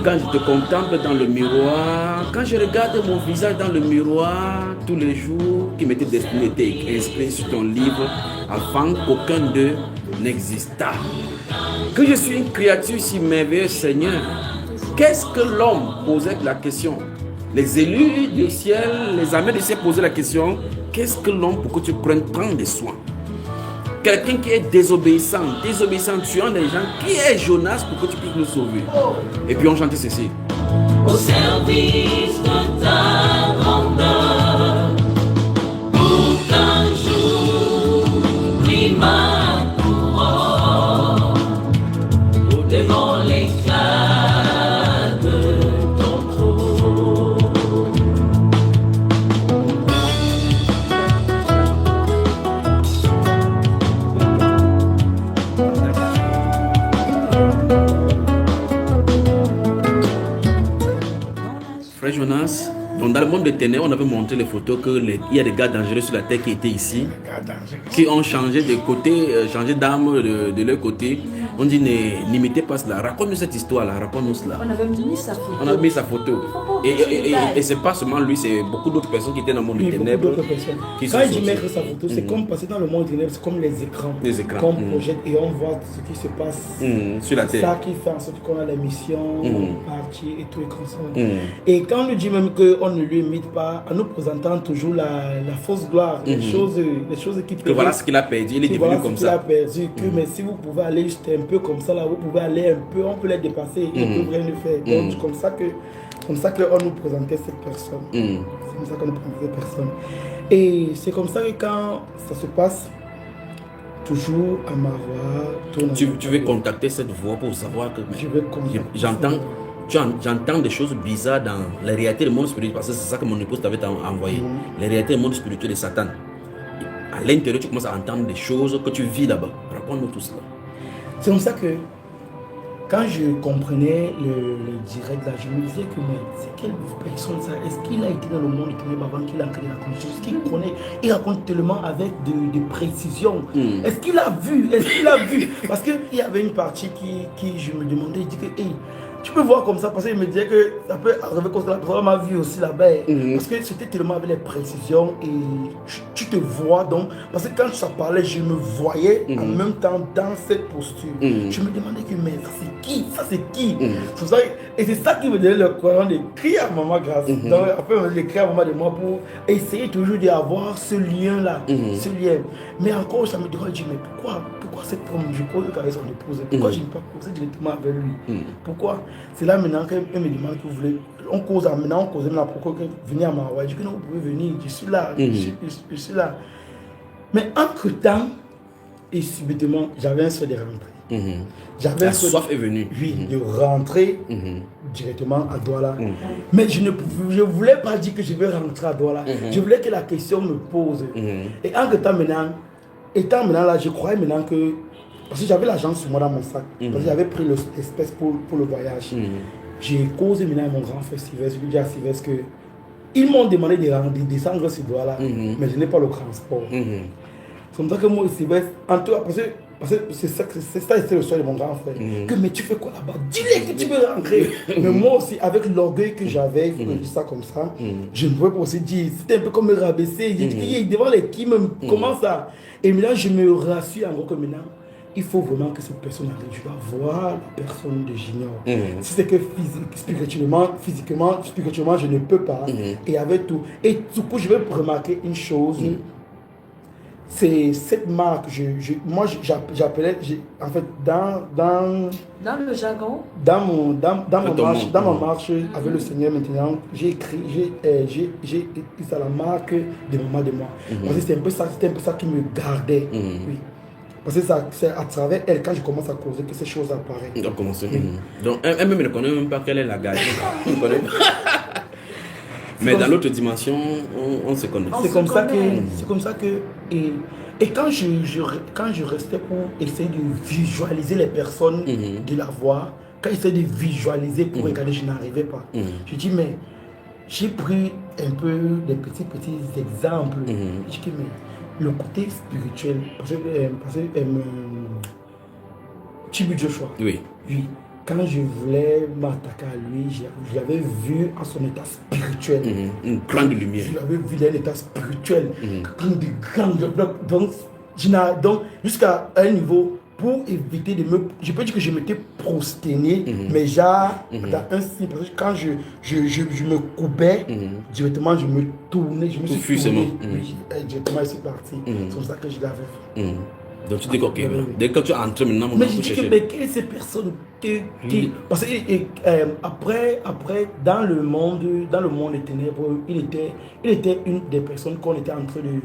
quand je te contemple dans le miroir, quand je regarde mon visage dans le miroir, tous les jours qui m'étaient destinés étaient inscrits sur ton livre avant qu'aucun d'eux n'existât. Que je suis une créature si merveilleuse, Seigneur. Qu'est-ce que l'homme posait la question? Les élus du ciel, les armées du ciel posaient la question, qu'est-ce que l'homme pour que tu prennes tant de soins? Quelqu'un qui est désobéissant, tuant les gens, qui est Jonas pour que tu puisses le sauver? Et puis on chantait ceci. Au service de ta grandeur, pour qu'un jour brille ma couronne, devant l'éclat de ton trône. Frère Jonas, donc dans le monde des ténèbres, on avait montré les photos qu'il y a des gars dangereux sur la terre qui étaient ici, qui ont changé de côté, changé d'arme de leur côté. On dit n'imitez pas cela. Raconte-nous cette histoire-là, raconte-nous cela. On avait mis sa photo. On a mis sa photo. Et c'est pas seulement lui, c'est beaucoup d'autres personnes qui étaient dans le monde des ténèbres. Qui Quand il dit mettre sa photo, c'est comme passer dans le monde des ténèbres, c'est comme les écrans. Les écrans. Qu'on projette et on voit ce qui se passe sur la C'est terre. ça qui fait en sorte qu'on a l'émission, partie et tout et comme ça. Et quand on nous dit même qu'on ne lui imite pas, en nous présentant toujours la fausse gloire, les choses qui Que voilà ce qu'il a perdu, il est devenu comme ça. Perdu, que, mais si vous pouvez aller juste un peu comme ça, là, vous pouvez aller un peu, on peut les dépasser, ils ne peuvent rien faire. Donc, c'est comme ça qu'on nous présentait cette personne. C'est comme ça qu'on nous présentait cette personne. Et c'est comme ça que quand ça se passe, toujours à ma voix. Tu veux contacter cette voix pour savoir que. Je veux contacter. J'entends des choses bizarres dans les réalités du monde spirituel, parce que c'est ça que mon épouse t'avait envoyé. Les réalités du monde spirituel de Satan. À l'intérieur, tu commences à entendre des choses que tu vis là-bas. Raconte-nous tout cela. C'est comme ça que quand je comprenais le direct là, je me disais que mais c'est quelle personne ça? Est-ce qu'il a été dans le monde ténèbres avant qu'il a créé la conscience? Est-ce qu'il connaît? Il raconte tellement avec de précision. Est-ce qu'il a vu? Parce qu'il y avait une partie qui je me demandais, je dis que hey, tu peux voir comme ça, parce qu'il me disait que ça peut arriver comme ça, la personne m'a vu aussi là-bas. Parce que c'était tellement avec les précisions et tu te vois donc. Parce que quand ça parlait, je me voyais en même temps dans cette posture. Je me demandais que mais ça c'est qui? Ça c'est qui? C'est ça, et c'est ça qui me donnait le courant de crier à Maman Grâce. Donc après, on crier à Maman de moi pour essayer toujours d'avoir ce lien-là. Ce lien. Mais encore, ça me dérange, je dis mais pourquoi cette femme, je pose avec son épouse, pourquoi je n'ai pas posé directement avec lui? Pourquoi? C'est là maintenant qu'elle me demande que vous voulez. On cause maintenant, on cause maintenant pourquoi venez à Maroua. Je dis que non, vous pouvez venir, je suis là, je suis là. Mais entre-temps, et subitement, j'avais un souhait de rentrer. La soif est venue. Oui, de rentrer directement à Douala. Mais je ne voulais pas dire que je vais rentrer à Douala. Je voulais que la question me pose. Et entre-temps maintenant, étant maintenant là, je croyais maintenant que... Parce que j'avais l'argent sur moi dans mon sac. Parce que j'avais pris l'espèce pour le voyage. J'ai causé maintenant avec mon grand frère Sylvestre. Je lui ai dit à Sylvestre que... Ils m'ont demandé de descendre ce doigt-là. Mais je n'ai pas le transport. C'est comme ça que moi, Sylvestre... En tout cas, parce que c'est ça, c'était le choix de mon grand frère. Que mais tu fais quoi là-bas? Dis-le que tu veux rentrer. Mais moi aussi, avec l'orgueil que j'avais, il faut que je dise ça comme ça, je ne pouvais pas aussi dire. C'était un peu comme me rabaisser. J'ai dit devant les qui même, comment ça? Et maintenant, je me rassure en gros que maintenant, il faut vraiment que cette personne arrive. Je dois voir la personne de Junior. Si c'est que spirituellement, je ne peux pas. Et avec tout. Et du coup, je vais remarquer une chose. C'est cette marque, moi j'appelais, en fait, dans le jargon, dans ma marche avec le Seigneur maintenant, j'ai écrit ça la marque de maman de moi. Parce que c'était un peu ça qui me gardait. Oui. Parce que c'est à travers elle, quand je commence à causer, que ces choses apparaissent. Donc, donc elle-même ne connaît même pas quelle est la gardée. Mais dans l'autre dimension, on se connaît. C'est comme ça que et quand je restais pour essayer de visualiser les personnes de la voir, quand j'essayais de visualiser pour regarder, je n'arrivais pas. Je dis mais j'ai pris un peu des petits exemples. Je dis que mais le côté spirituel, parce que Chibu Joshua. Oui. quand je voulais m'attaquer à lui, je l'avais vu en son état spirituel. Une grande lumière. Je l'avais vu dans un état spirituel. Donc, donc jusqu'à un niveau, pour éviter de me... Je peux dire que je m'étais prosterné, mais genre, dans un signe, parce que quand je me coupais, directement, je me tournais, je me suis tourné. Oui, directement, je suis parti. C'est comme ça que je l'avais fait. Donc tu dis que, ok, dès que tu es entré maintenant, mais je dis que, mais quelles ces personnes qui... Parce que après, dans le monde des ténèbres, il était une des personnes qu'on était en train de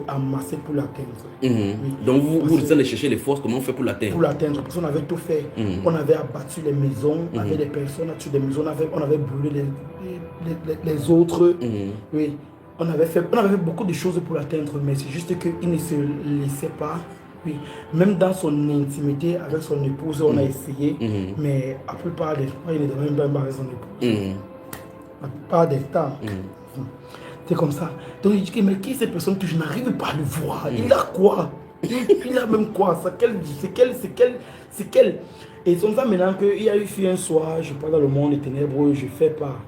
amasser pour l'atteindre. Oui. Donc vous allez chercher les forces, comment on fait pour l'atteindre? Pour l'atteindre, parce qu'on avait tout fait. On avait abattu les maisons, avec des personnes là-dessus des maisons, on avait brûlé les autres. Oui. On avait fait beaucoup de choses pour l'atteindre, mais c'est juste qu'il ne se laissait pas. Oui. Même dans son intimité avec son épouse, on a essayé, mais la plupart des fois, il ne devait même pas avec son épouse. La plupart des temps. C'est comme ça. Donc, je dis, mais qui est cette personne que je n'arrive pas à le voir? Il a quoi? Il a même quoi? C'est quel? Et c'est comme ça maintenant qu'il y a eu un soir, je pars dans le monde des ténèbres, je fais pas.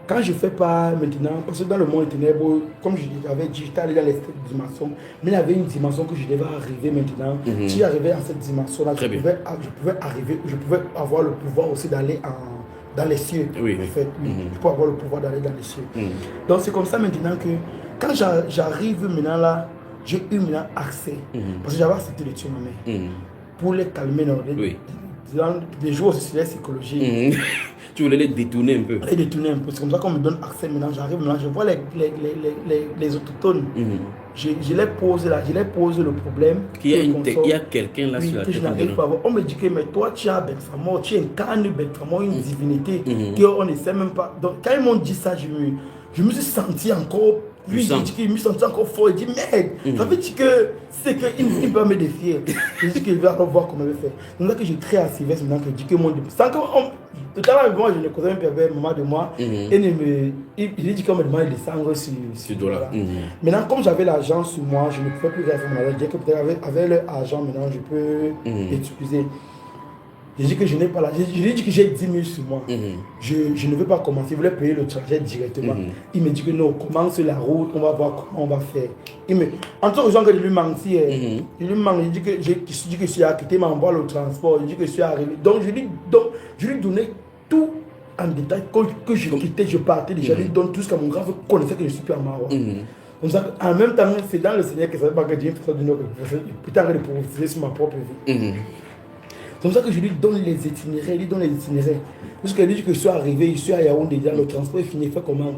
Quand je fais pas maintenant, parce que dans le monde des ténèbres, comme je l'avais dit, j'étais allé dans les dimensions, mais il y avait une dimension que je devais arriver maintenant. Si j'arrivais à cette dimension-là, je pouvais avoir le pouvoir aussi d'aller dans les cieux. Oui. En fait, oui. Je peux avoir le pouvoir d'aller dans les cieux. Donc c'est comme ça maintenant que quand j'arrive maintenant là, j'ai eu maintenant accès. Parce que j'avais accepté de tuer ma mère. Pour les calmer, dans des jours aussi sur la psychologie. Tu voulais les détourner un peu. Les détourner un peu. C'est comme ça qu'on me donne accès maintenant. J'arrive maintenant, je vois les autochtones. Je les pose là, je les pose le problème. Il y a quelqu'un là sur la tête. On me dit que mais toi tu as Beltramo, tu incarnes Beltramo, une divinité qu'on ne sait même pas. Donc quand ils m'ont dit ça, je me suis senti encore puissant. Il me sentit encore fort. Il dit merde, ça veut dire que c'est qu'il va me défier. Je dis qu'il va voir comment il va faire. C'est là que j'ai créé à Sylvestre maintenant que je dis que mon sans que tout à l'heure, moi, je ne connais même pas maman de moi. Et il dit qu'on me demande de descendre sur dollar. Maintenant, comme j'avais l'argent sur moi, je ne pouvais plus faire mon argent. Je dis que peut-être avec l'argent, maintenant, je peux utiliser. Je dis que je n'ai pas l'argent. Je lui dis que j'ai 10 000 sur moi. Je ne veux pas commencer. Il voulait payer le trajet directement. Il me dit que non, commence la route, on va voir comment on va faire. En tant que gens que je lui mentis, il lui ment. Il dit que je suis acquitté, il m'envoie le transport. Il dit que je suis arrivé. Donc je lui donnais tout en détail. Que je quittais, je partais déjà. Je lui donne tout ce que mon grand frère connaissait que je suis plus à Maroc. Comme ça, en même temps, c'est dans le Seigneur que ça ne veut pas que Dieu fasse d'une autre. Putain, arrête de profiter sur ma propre vie. C'est comme ça que je lui donne les itinéraires. Parce qu'il dit que je suis arrivé, je suis à Yaoundé, le transport est fini, il fait comment?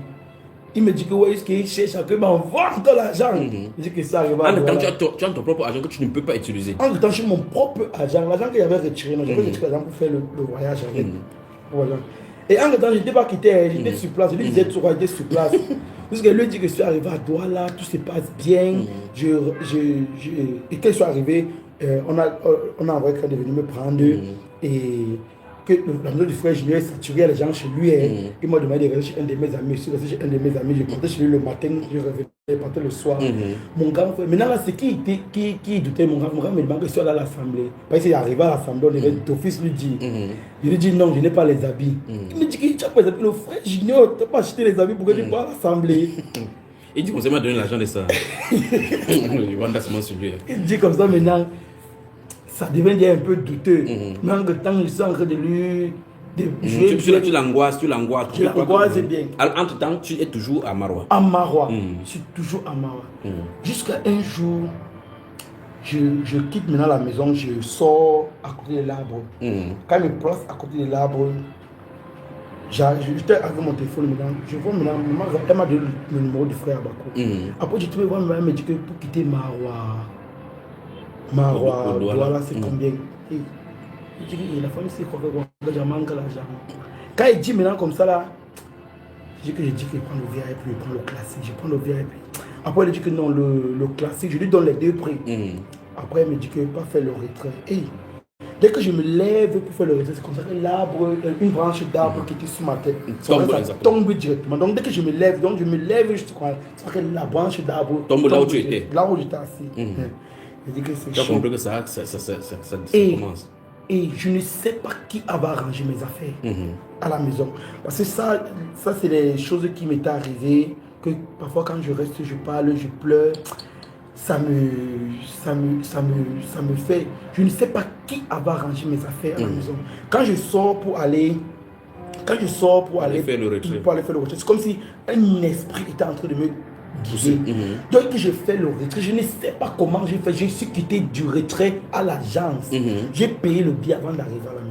Il me dit que ouais, est-ce qu'il cherche à que m'envoie encore l'argent? Il dit que ça arrive à tu as ton propre argent que tu ne peux pas utiliser. En temps, j'ai mon propre argent, l'argent que j'avais retiré, j'avais retiré l'argent pour faire le voyage avec. Voilà. Et en temps, je n'étais pas quitté, j'étais sur place, je lui disais toujours j'étais sur place. Parce qu'elle lui dit que je suis arrivé à Douala, tout se passe bien. Et quand je suis arrivé, on a envoyé quelqu'un de venir me prendre et que la maison du frère Julien saturé les gens chez lui. Il m'a demandé de rester chez un de mes amis. Je suis resté chez un de mes amis, je partais chez lui le matin, je revenais, je partais le soir. Mon grand frère, maintenant là, c'est qui doutait, mon grand me demande que je suis allé à l'assemblée. Parce qu'il est arrivé à l'assemblée, on devait d'office lui dire. Je lui dis non, je n'ai pas les habits. Il me dit que tu n'as pas les habits, le frère Junior, tu n'as pas acheté les habits pour que tu vas à l'assemblée. Il dit qu'on s'est donné l'argent de ça. Il dit comme ça maintenant. Ça devient un peu douteux. Même que tant que je suis en train de lui... Tu l'angoisses. Tu l'angoisses bien. Entre temps, tu es toujours à Marois. À Marois. Je suis toujours à Marois. Jusqu'à un jour, je quitte maintenant la maison, je sors à côté de l'arbre. Quand je me place à côté de l'arbre, j'étais avec mon téléphone maintenant. Je vois maintenant, elle m'a donné le numéro du frère Abako. Après, je trouvais vraiment, elle me dit que pour quitter Marois, voilà, c'est combien? Il dit que la famille, c'est quoi que j'ai manqué l'argent. Quand il dit maintenant comme ça, là, je dis que prend le VIP, je prends le classique, je prends le VIP. Après, il dit que non, le classique, je lui donne les deux prix. Après, il me dit que pas faire le retrait. Et dès que je me lève pour faire le retrait, c'est comme ça que l'arbre, une branche d'arbre qui était sur ma tête, ça tombe directement. Donc, dès que je me lève, je crois que la branche d'arbre tombe là où tu étais. Là où j'étais assis. Tu as compris que ça commence. Et je ne sais pas qui va arranger mes affaires à la maison. Parce que ça c'est des choses qui m'étaient arrivées, que parfois quand je reste, je parle, je pleure. Ça me fait... Je ne sais pas qui va arranger mes affaires à la maison. Quand je sors pour aller faire le retrait. C'est comme si un esprit était en train de me guider. Donc j'ai fait le retrait. Je ne sais pas comment j'ai fait. Je suis quitté du retrait à l'agence. J'ai payé le billet avant d'arriver à la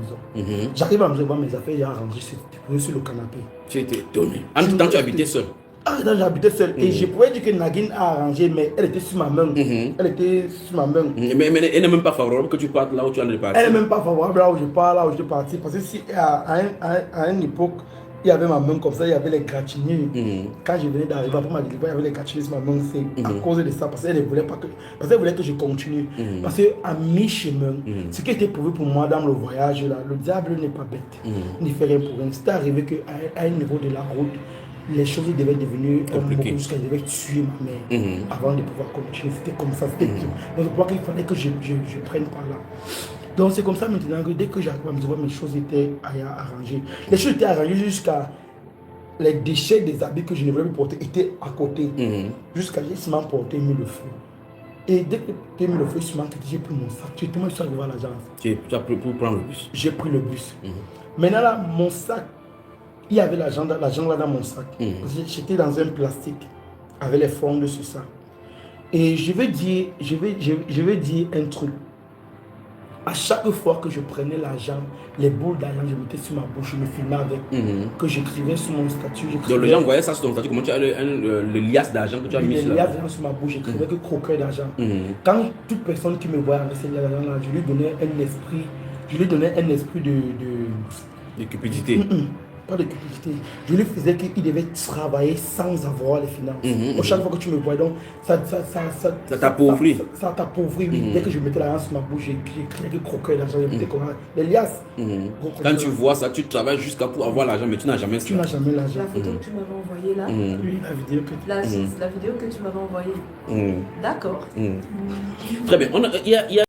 maison. J'arrive à me voir mes affaires, j'ai arrangé sur le canapé. Tu étais étonné. En tout temps, tu habitais seul. Ah, j'habitais seul. Et je pouvais dire que Nagin a arrangé, mais elle était sur ma main. Elle était sur ma main. Mais elle n'est même pas favorable que tu partes là où tu allais partir. Elle n'est même pas favorable là où je pars, là où je suis parti. Parce que si à une époque, il y avait ma main comme ça, il y avait les gratignures. Quand je venais d'arriver, après ma délivrance, il y avait les gratignures sur ma main. C'est à cause de ça, parce qu'elle voulait pas que, parce qu'elle voulait que je continue. Parce qu'à mi-chemin, ce qui était prouvé pour moi dans le voyage là, le diable n'est pas bête. Il ne fait rien pour rien. C'était arrivé qu'à un niveau de la route, les choses devaient devenir compliquées jusqu'à je devais tuer ma mère avant de pouvoir continuer. C'était comme ça, c'était dur. Donc je crois qu'il fallait que je prenne par là. Donc c'est comme ça maintenant que dès que j'arrive à me dire mes choses étaient arrangées. Les choses étaient arrangées jusqu'à les déchets des habits que je ne voulais plus porter étaient à côté. Jusqu'à j'ai seulement porté mis le feu. Et dès que j'ai mis le feu, j'ai pris mon sac. Je suis arrivé à l'agence. Tu as pris pour prendre le bus. J'ai pris le bus. Maintenant là, mon sac, il y avait l'argent là dans mon sac. J'étais dans un plastique avec les fonds sur ça. Et je vais dire un truc. À chaque fois que je prenais l'argent, les boules d'argent, je mettais sur ma bouche, je me filmais avec, que j'écrivais sur mon statut. Donc les gens voyaient ça sur ton statut, comment tu as le liasse d'argent que tu as mis sur la bouche. Sur ma bouche, j'écrivais que croqueur d'argent. Quand toute personne qui me voyait avec cet argent-là, je lui donnais un esprit de cupidité. Pas de cupidité. Je lui faisais qu'il devait travailler sans avoir les finances. Chaque fois que tu me vois, donc ça t'appauvrit. Ça t'appauvrit, oui. Dès que je mettais la main sur ma bouche, j'écrivais que croqueur d'argent, les liasses. Quand tu vois ça, tu travailles jusqu'à pour avoir l'argent, mais tu n'as jamais ça. Tu n'as jamais l'argent. La photo que tu m'avais envoyée là. Oui, la vidéo que la vidéo que tu m'avais envoyée. D'accord. Très bien. Il y a